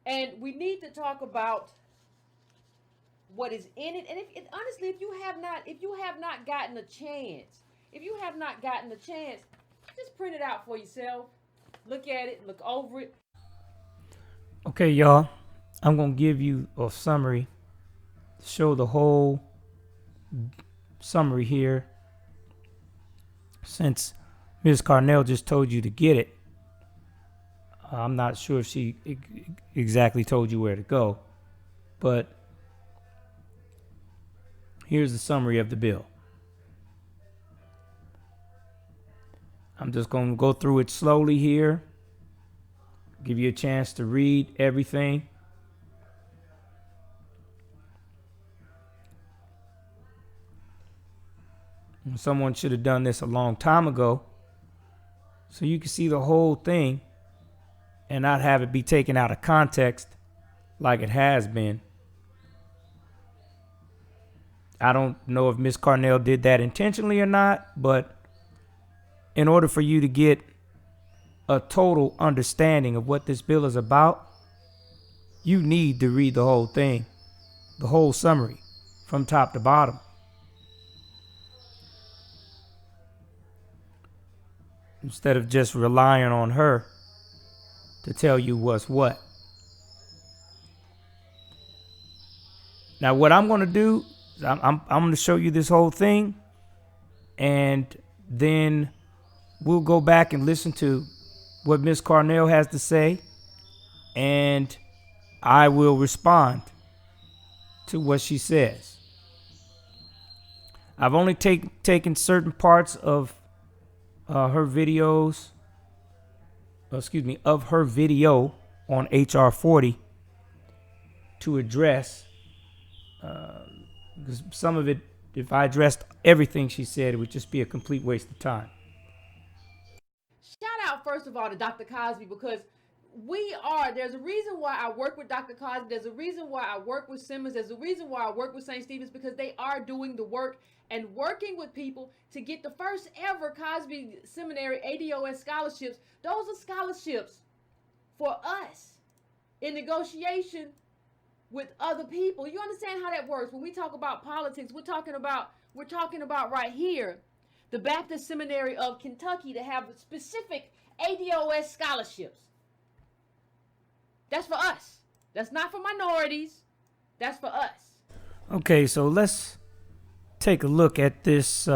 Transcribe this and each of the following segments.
And we need to talk about what is in it. And honestly, if you have not gotten a chance, just print it out for yourself. Look at it, look over it. Okay, y'all. I'm going to give you a summary, show the whole summary here. Since Ms. Carnel just told you to get it, I'm not sure if she exactly told you where to go, but here's the summary of the bill. I'm just going to go through it slowly here, give you a chance to read everything. Someone should have done this a long time ago so you can see the whole thing and not have it be taken out of context like it has been. I don't know if Ms. Carnel did that intentionally or not, but in order for you to get a total understanding of what this bill is about, you need to read the whole thing, the whole summary from top to bottom. Instead of just relying on her to tell you what's what. Now, what I'm going to do, I'm going to show you this whole thing, and then we'll go back and listen to what Ms. Carnel has to say, and I will respond to what she says. I've only taken certain parts of her videos, of her video on HR 40 to address, because some of it, if I addressed everything she said, it would just be a complete waste of time. Shout out, first of all, to Dr. Cosby, because there's a reason why I work with Dr. Cosby. There's a reason why I work with Simmons. There's a reason why I work with St. Stephen's, because they are doing the work and working with people to get the first ever Cosby Seminary ADOS scholarships. Those are scholarships for us in negotiation with other people. You understand how that works? When we talk about politics, we're talking about right here, the Baptist Seminary of Kentucky, to have specific ADOS scholarships. That's for us. That's not for minorities. That's for us. Okay, so let's take a look at this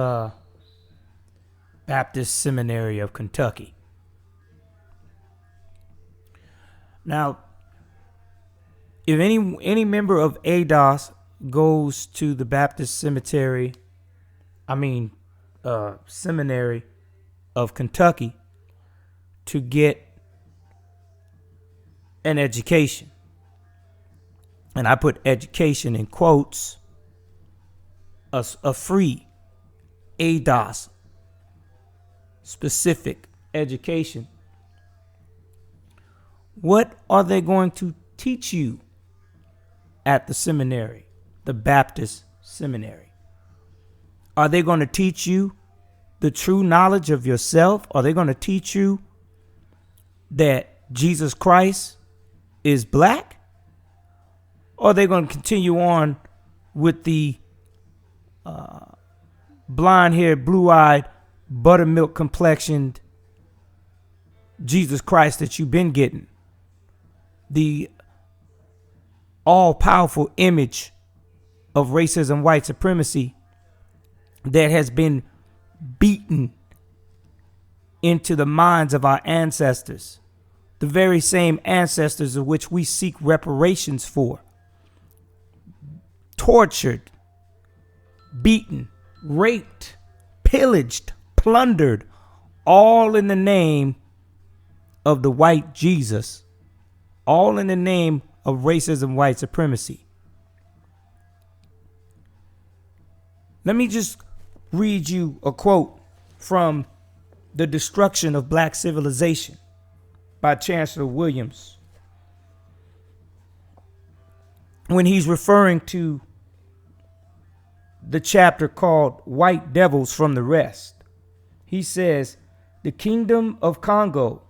Baptist Seminary of Kentucky. Now, if any member of ADOS goes to the Baptist Seminary of Kentucky to get an education, and I put education in quotes, a free ADOS specific education, what are they going to teach you at the seminary, the Baptist Seminary? Are they going to teach you the true knowledge of yourself? Are they going to teach you that Jesus Christ is black? Or are they going to continue on with the blonde-haired, blue-eyed, buttermilk complexioned Jesus Christ that you've been getting? The all-powerful image of racism, white supremacy that has been beaten into the minds of our ancestors, the very same ancestors of which we seek reparations for. Tortured, beaten, raped, pillaged, plundered, all in the name of the white Jesus, all in the name of racism, white supremacy. Let me just read you a quote from The Destruction of Black Civilization by Chancellor Williams, when he's referring to the chapter called White Devils from the Rest. He says, "The Kingdom of Congo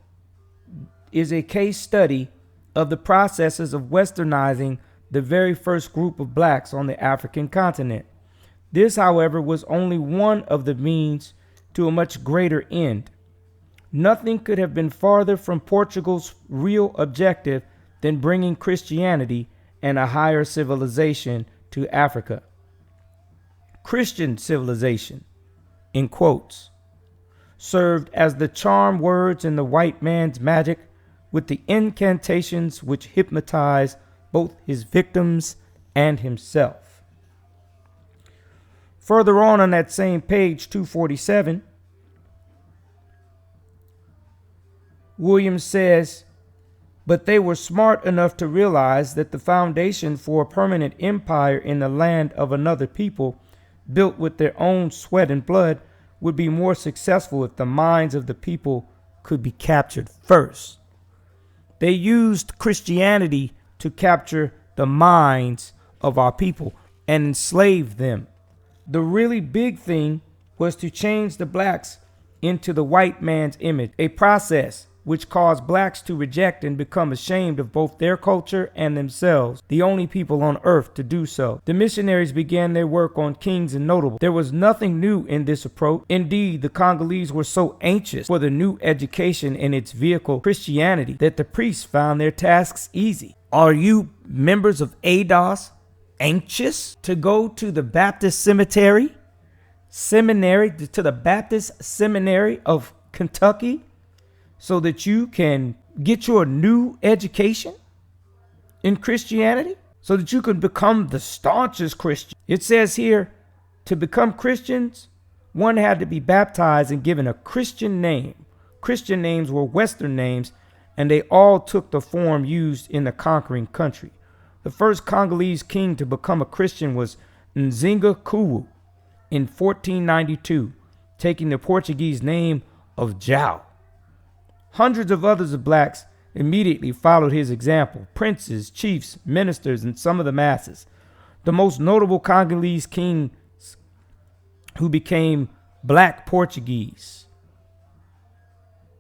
is a case study of the processes of westernizing the very first group of blacks on the African continent. This, however, was only one of the means to a much greater end. Nothing could have been farther from Portugal's real objective than bringing Christianity and a higher civilization to Africa. Christian civilization, in quotes, served as the charm words in the white man's magic, with the incantations which hypnotized both his victims and himself. Further on that same page, 247, Williams says, but they were smart enough to realize that the foundation for a permanent empire in the land of another people, built with their own sweat and blood, would be more successful if the minds of the people could be captured first. They used Christianity to capture the minds of our people and enslave them. The really big thing was to change the blacks into the white man's image, a process which caused blacks to reject and become ashamed of both their culture and themselves, the only people on earth to do so. The missionaries began their work on kings and notables. There was nothing new in this approach. Indeed, the Congolese were so anxious for the new education and its vehicle, Christianity, that the priests found their tasks easy. Are you members of ADOS anxious to go to the Baptist seminary, to the Baptist Seminary of Kentucky, so that you can get your new education in Christianity, so that you can become the staunchest Christian? It says here, to become Christians, one had to be baptized and given a Christian name. Christian names were Western names, and they all took the form used in the conquering country. The first Congolese king to become a Christian was Nzinga-Kuwu in 1492, taking the Portuguese name of Jau. Hundreds of others of blacks immediately followed his example: princes, chiefs, ministers, and some of the masses. The most notable Congolese kings who became black Portuguese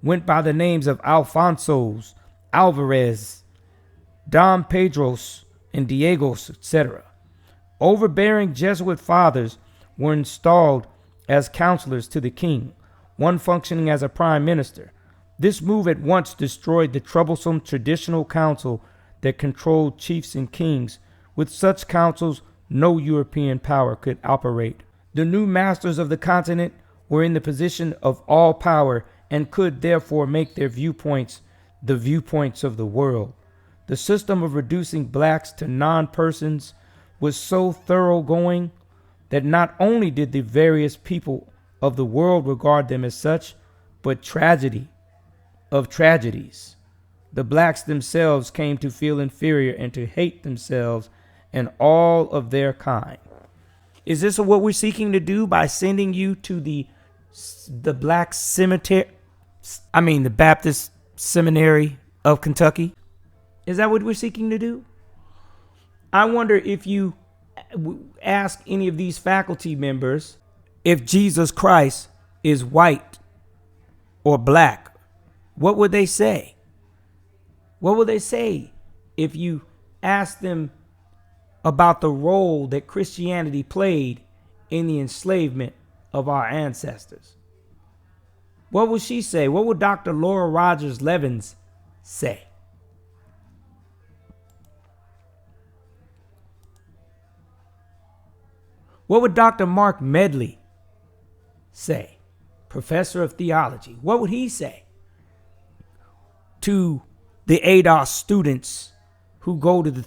went by the names of Alfonsos, Alvarez, Dom Pedros, and Diegos, etc. Overbearing Jesuit fathers were installed as counselors to the king, one functioning as a prime minister. This move at once destroyed the troublesome traditional council that controlled chiefs and kings. With such councils, no European power could operate. The new masters of the continent were in the position of all power and could therefore make their viewpoints the viewpoints of the world. The system of reducing blacks to non-persons was so thoroughgoing that not only did the various people of the world regard them as such, but tragedy of tragedies, the blacks themselves came to feel inferior and to hate themselves and all of their kind. Is this what we're seeking to do by sending you to the black cemetery? The Baptist Seminary of Kentucky? Is that what we're seeking to do? I wonder if you ask any of these faculty members if Jesus Christ is white or black. What would they say? What would they say if you asked them about the role that Christianity played in the enslavement of our ancestors? What would she say? What would Dr. Laura Rogers Levins say? What would Dr. Mark Medley say? Professor of theology. What would he say to the ADOS students who go to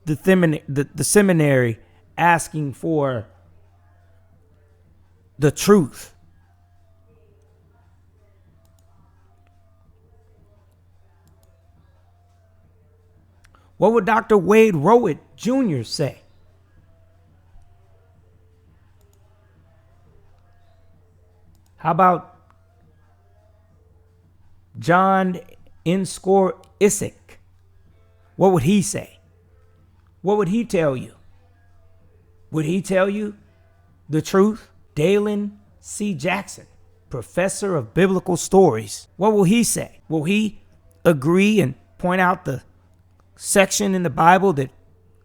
the seminary asking for the truth? What would Dr. Wade Rowett Jr. say? How about John Inscore Isaac? What would he say? What would he tell you? Would he tell you the truth? Dalen C. Jackson, professor of biblical stories. What will he say? Will he agree and point out the section in the Bible that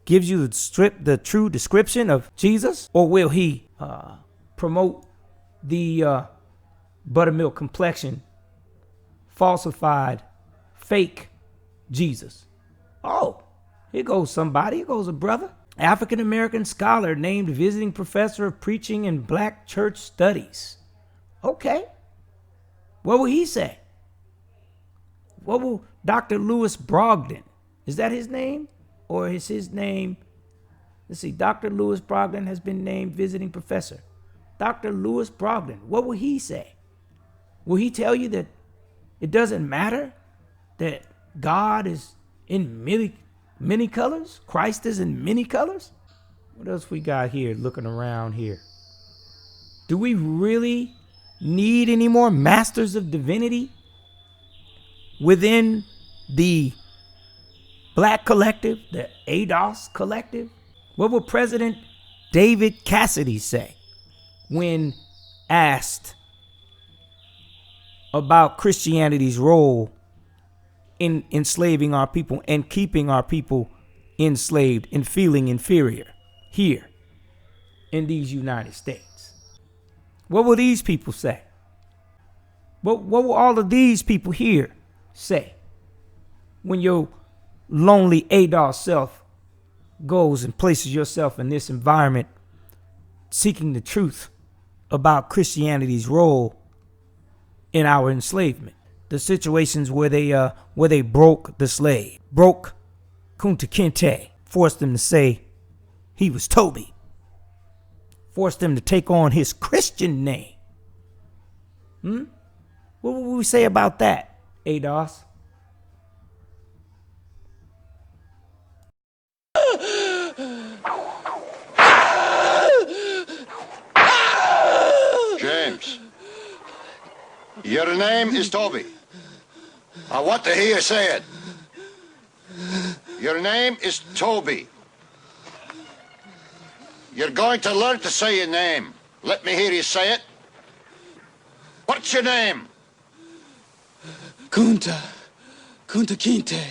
gives you the true description of Jesus? Or will he promote the buttermilk complexion, falsified, fake Jesus? Oh, here goes somebody. Here goes a brother. African-American scholar named visiting professor of preaching and black church studies. Okay. What will he say? What will Dr. Lewis Brogdon, is that his name? Or is his name, let's see, Dr. Lewis Brogdon has been named visiting professor. Dr. Lewis Brogdon, what will he say? Will he tell you that it doesn't matter that God is in many colors? Christ is in many colors? What else we got here looking around here? Do we really need any more masters of divinity within the black collective, the ADOS collective? What will President David Cassidy say when asked about Christianity's role in enslaving our people and keeping our people enslaved and feeling inferior here in these United States? What will these people say? What will all of these people here say when your lonely ADOS self goes and places yourself in this environment seeking the truth about Christianity's role in our enslavement? The situations where they broke the slave, broke Kunta Kinte, forced him to say he was Toby, forced him to take on his Christian name. What would we say about that, ADOS? James, your name is Toby. I want to hear you say it. Your name is Toby. You're going to learn to say your name. Let me hear you say it. What's your name? Kunta Kinte.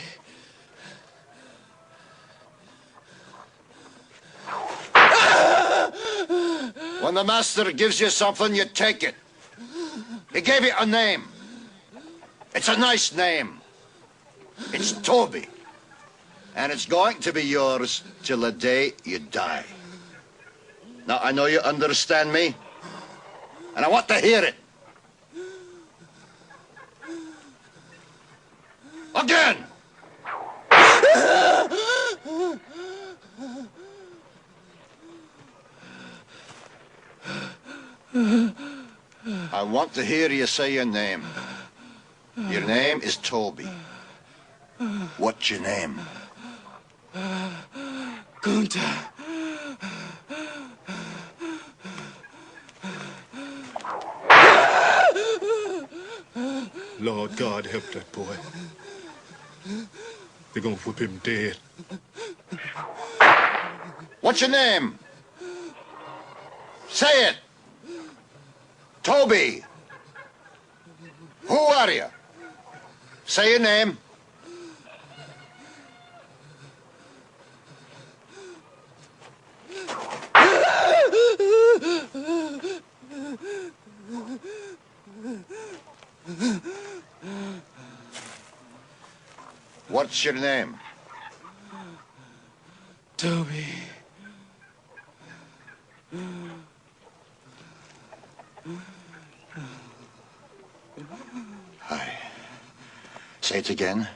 When the master gives you something, you take it. He gave you a name. It's a nice name. It's Toby. And it's going to be yours till the day you die. Now, I know you understand me, and I want to hear it. Again! I want to hear you say your name. Your name is Toby. What's your name? Kunta. Lord God, help that boy. They're gonna whip him dead. What's your name? Say it. Toby. Who are you? Say your name. What's your name? Toby. Hi. Say it again.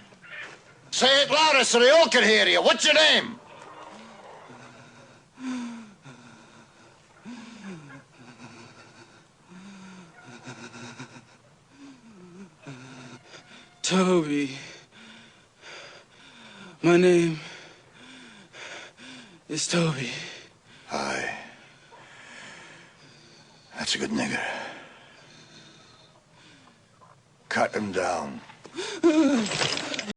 Say it louder so they all can hear you. What's your name? Toby. My name is Toby. Hi. That's a good nigger. Cut him down.